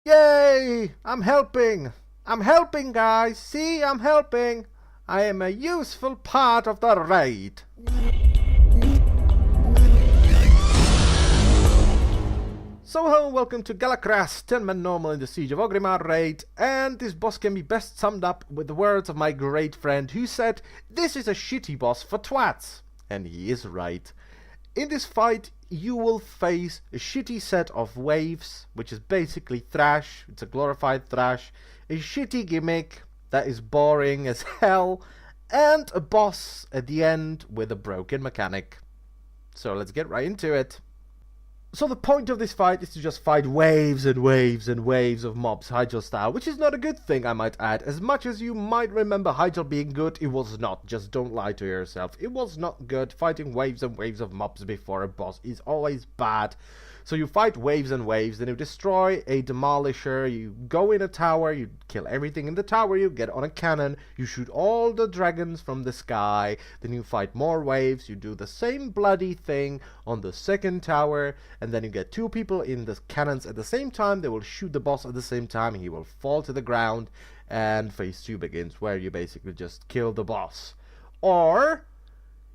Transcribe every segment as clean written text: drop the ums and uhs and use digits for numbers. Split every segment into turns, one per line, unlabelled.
Yay! I'm helping! I'm helping, guys! See, I'm helping! I am a useful part of the raid! So hello and welcome to Galakras, 10-man normal in the Siege of Orgrimmar raid, and this boss can be best summed up with the words of my great friend who said, "This is a shitty boss for twats." And he is right. In this fight, you will face a shitty set of waves, which is basically Thrash. It's a glorified Thrash, a shitty gimmick that is boring as hell, and a boss at the end with a broken mechanic. So let's get right into it. So the point of this fight is to just fight waves and waves and waves of mobs Hyjal style, which is not a good thing, I might add. As much as you might remember Hyjal being good, it was not. Just don't lie to yourself. It was not good. Fighting waves and waves of mobs before a boss is always bad. So you fight waves and waves, then you destroy a demolisher, you go in a tower, you kill everything in the tower, you get on a cannon, you shoot all the dragons from the sky, then you fight more waves, you do the same bloody thing on the second tower, and then you get two people in the cannons at the same time, they will shoot the boss at the same time, he will fall to the ground, and phase 2 begins, where you basically just kill the boss. Or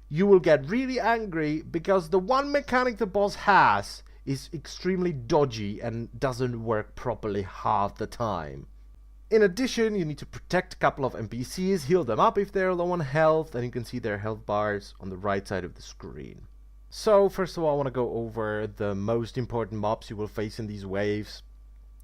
you will get really angry because the one mechanic the boss has is extremely dodgy and doesn't work properly half the time. In addition, you need to protect a couple of NPCs, heal them up if they're low on health, and you can see their health bars on the right side of the screen. So first of all, I want to go over the most important mobs you will face in these waves.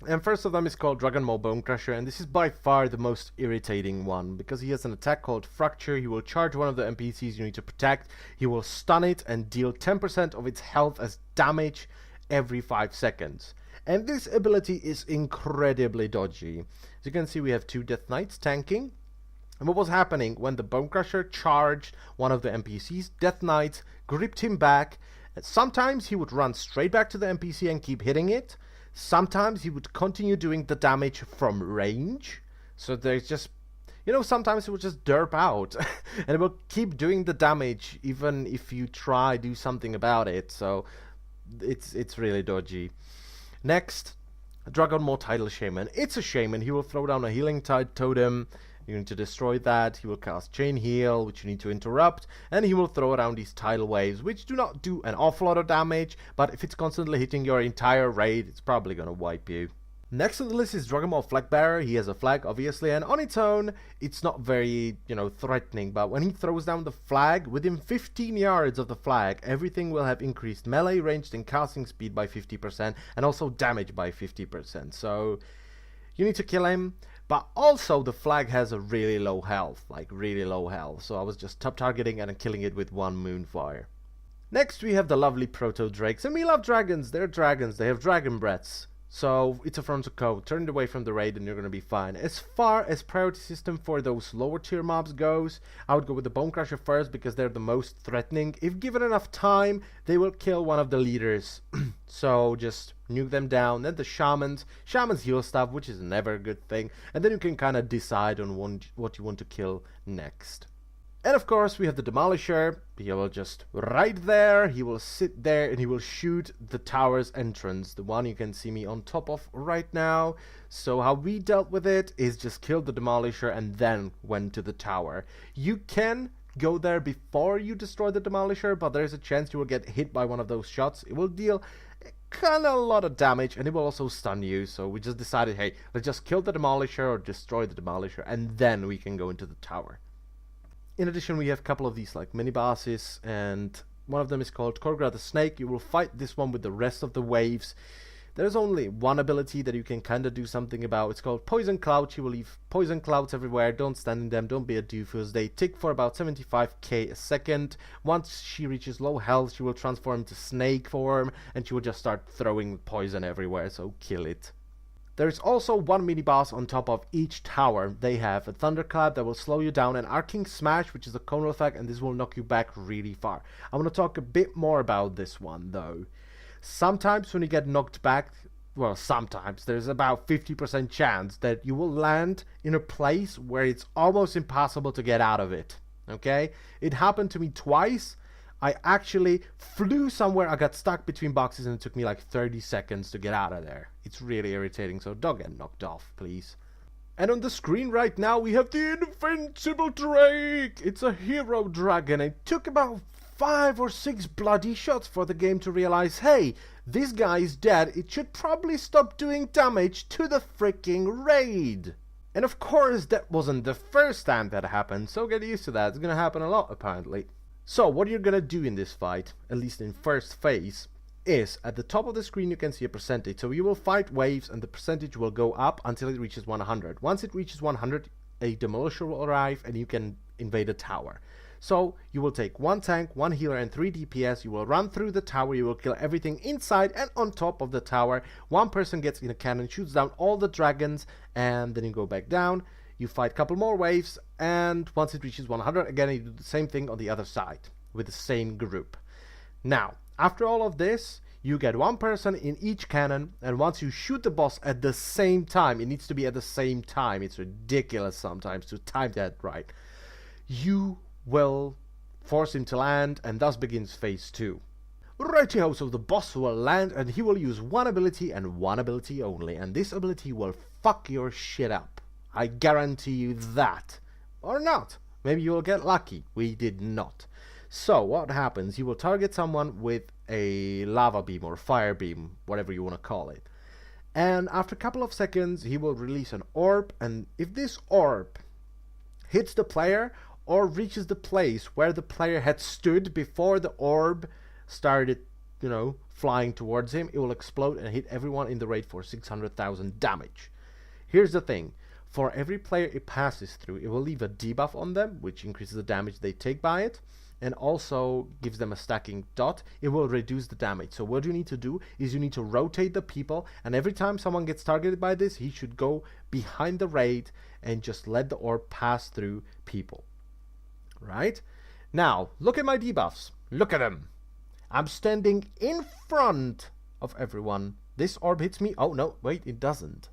And first of them is called Dragon Maw Bone Crusher, and this is by far the most irritating one, because he has an attack called Fracture. He will charge one of the NPCs you need to protect, he will stun it and deal 10% of its health as damage every 5 seconds. And this ability is incredibly dodgy. As you can see, we have two Death Knights tanking. And what was happening when the Bone Crusher charged one of the NPCs, Death Knights gripped him back. And sometimes he would run straight back to the NPC and keep hitting it. Sometimes he would continue doing the damage from range. So there's just, sometimes it will just derp out and it will keep doing the damage even if you try do something about it. So it's really dodgy. Next, Dragon Maw Tidal Shaman. It's a shaman. He will throw down a healing tide totem. You need to destroy that. He will cast Chain Heal, which you need to interrupt, and he will throw around these tidal waves, which do not do an awful lot of damage, but if it's constantly hitting your entire raid, it's probably gonna wipe you. Next on the list is Dragon Maw Flag Bearer. He has a flag, obviously, and on its own, it's not very, threatening, but when he throws down the flag, within 15 yards of the flag, everything will have increased melee, ranged, and casting speed by 50%, and also damage by 50%, so you need to kill him. But also the flag has a really low health, so I was just top targeting and killing it with one Moonfire. Next we have the lovely Proto Drakes, and we love dragons, they're dragons, they have dragon breaths. So it's a frontal code, turn it away from the raid and you're going to be fine. As far as priority system for those lower tier mobs goes, I would go with the Bone Crusher first because they're the most threatening. If given enough time, they will kill one of the leaders. So just nuke them down. Then the Shamans heal stuff, which is never a good thing. And then you can kind of decide on what you want to kill next. And of course we have the Demolisher. He will just right there, he will sit there and he will shoot the tower's entrance, the one you can see me on top of right now. So how we dealt with it is just kill the Demolisher and then went to the tower. You can go there before you destroy the Demolisher, but there's a chance you will get hit by one of those shots. It will deal kind of a lot of damage and it will also stun you, so we just decided, hey, let's just kill the Demolisher or destroy the Demolisher and then we can go into the tower. In addition, we have a couple of these like mini bosses, and one of them is called Korgra the Snake. You will fight this one with the rest of the waves. There's only one ability that you can kind of do something about. It's called Poison Cloud. She will leave poison clouds everywhere. Don't stand in them. Don't be a doofus. They tick for about 75k a second. Once she reaches low health, she will transform into snake form, and she will just start throwing poison everywhere, so kill it. There's also one mini-boss on top of each tower. They have a Thunderclap that will slow you down, an Arcing Smash, which is a conal effect, and this will knock you back really far. I want to talk a bit more about this one, though. Sometimes when you get knocked back, well, sometimes, there's about 50% chance that you will land in a place where it's almost impossible to get out of it. Okay? It happened to me twice. I actually flew somewhere. I got stuck between boxes and it took me like 30 seconds to get out of there. It's really irritating, so don't get knocked off, please. And on the screen right now we have the Invincible Drake. It's a hero dragon. It took about 5 or 6 bloody shots for the game to realize, hey, this guy is dead. It should probably stop doing damage to the freaking raid. And of course that wasn't the first time that happened, so get used to that. It's gonna happen a lot apparently. So what you're gonna do in this fight, at least in first phase, is at the top of the screen you can see a percentage. So you will fight waves and the percentage will go up until it reaches 100. Once it reaches 100, a demolisher will arrive and you can invade a tower. So you will take 1 tank, 1 healer and 3 DPS. You will run through the tower, you will kill everything inside, and on top of the tower 1 person gets in a cannon, shoots down all the dragons, and then you go back down. You fight a couple more waves, and once it reaches 100 again you do the same thing on the other side with the same group. Now after all of this you get 1 person in each cannon, and once you shoot the boss at the same time, it needs to be at the same time, it's ridiculous sometimes to time that right, you will force him to land, and thus begins phase 2. Righty-ho, so the boss will land and he will use 1 ability and 1 ability only, and this ability will fuck your shit up. I guarantee you that. Or not. Maybe you will get lucky. We did not. So what happens? You will target someone with a lava beam or fire beam, whatever you want to call it. And after a couple of seconds he will release an orb, and if this orb hits the player or reaches the place where the player had stood before the orb started, flying towards him, it will explode and hit everyone in the raid for 600,000 damage. Here's the thing. For every player it passes through, it will leave a debuff on them, which increases the damage they take by it, and also gives them a stacking dot. It will reduce the damage. So what you need to do is you need to rotate the people, and every time someone gets targeted by this, he should go behind the raid and just let the orb pass through people. Right? Now, look at my debuffs. Look at them. I'm standing in front of everyone. This orb hits me. Oh, no, wait, it doesn't.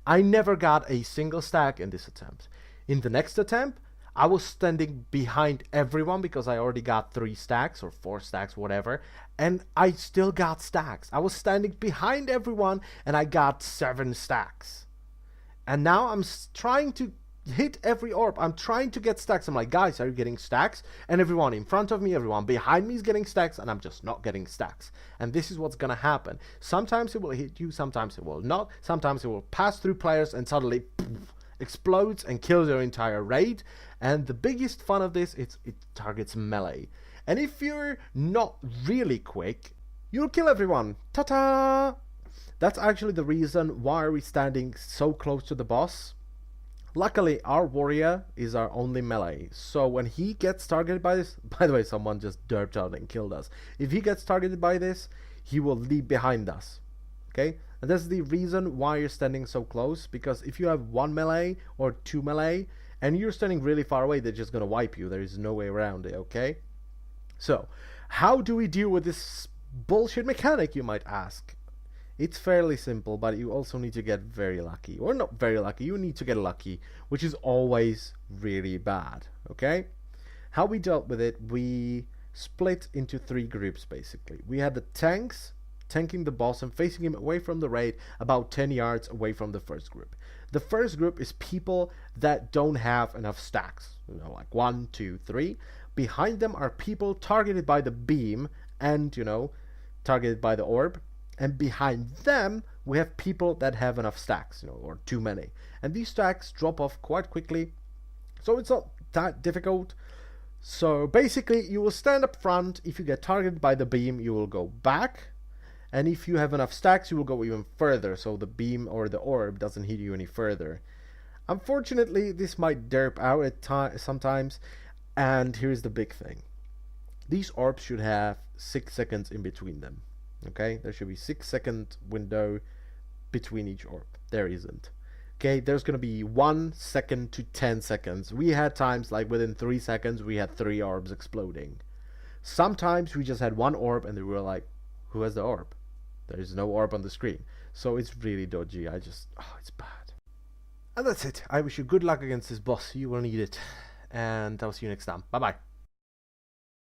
I never got a single stack in this attempt. In the next attempt, I was standing behind everyone because I already got 3 stacks or 4 stacks, whatever, and I still got stacks. I was standing behind everyone and I got 7 stacks. And now I'm trying to hit every orb. I'm trying to get stacks. I'm like, guys, are you getting stacks? And everyone in front of me, everyone behind me is getting stacks, and I'm just not getting stacks. And this is what's gonna happen. Sometimes it will hit you, sometimes it will not. Sometimes it will pass through players and suddenly poof, explodes and kills your entire raid. And the biggest fun of this, it targets melee. And if you're not really quick, you'll kill everyone. Ta-ta! That's actually the reason why we're standing so close to the boss. Luckily, our warrior is our only melee, so when he gets targeted by this, by the way, someone just derped out and killed us. If he gets targeted by this, he will leave behind us, okay? And that's the reason why you're standing so close, because if you have 1 melee or 2 melee, and you're standing really far away, they're just gonna wipe you. There is no way around it, okay? So, how do we deal with this bullshit mechanic, you might ask? It's fairly simple, but you also need to get very lucky. Or not very lucky, you need to get lucky, which is always really bad, okay? How we dealt with it, we split into 3 groups, basically. We had the tanks, tanking the boss and facing him away from the raid, about 10 yards away from the first group. The first group is people that don't have enough stacks, like 1, 2, 3. Behind them are people targeted by the beam and, targeted by the orb. And behind them, we have people that have enough stacks, or too many. And these stacks drop off quite quickly, so it's not that difficult. So basically, you will stand up front. If you get targeted by the beam, you will go back. And if you have enough stacks, you will go even further, so the beam or the orb doesn't hit you any further. Unfortunately, this might derp out at sometimes, and here's the big thing. These orbs should have 6 seconds in between them. Okay, there should be 6-second window between each orb. There isn't. Okay, there's gonna be 1 second to 10 seconds. We had times like within 3 seconds we had 3 orbs exploding. Sometimes we just had 1 orb and we were like, who has the orb? There is no orb on the screen. So it's really dodgy. It's bad. And that's it. I wish you good luck against this boss. You will need it. And I'll see you next time. Bye bye.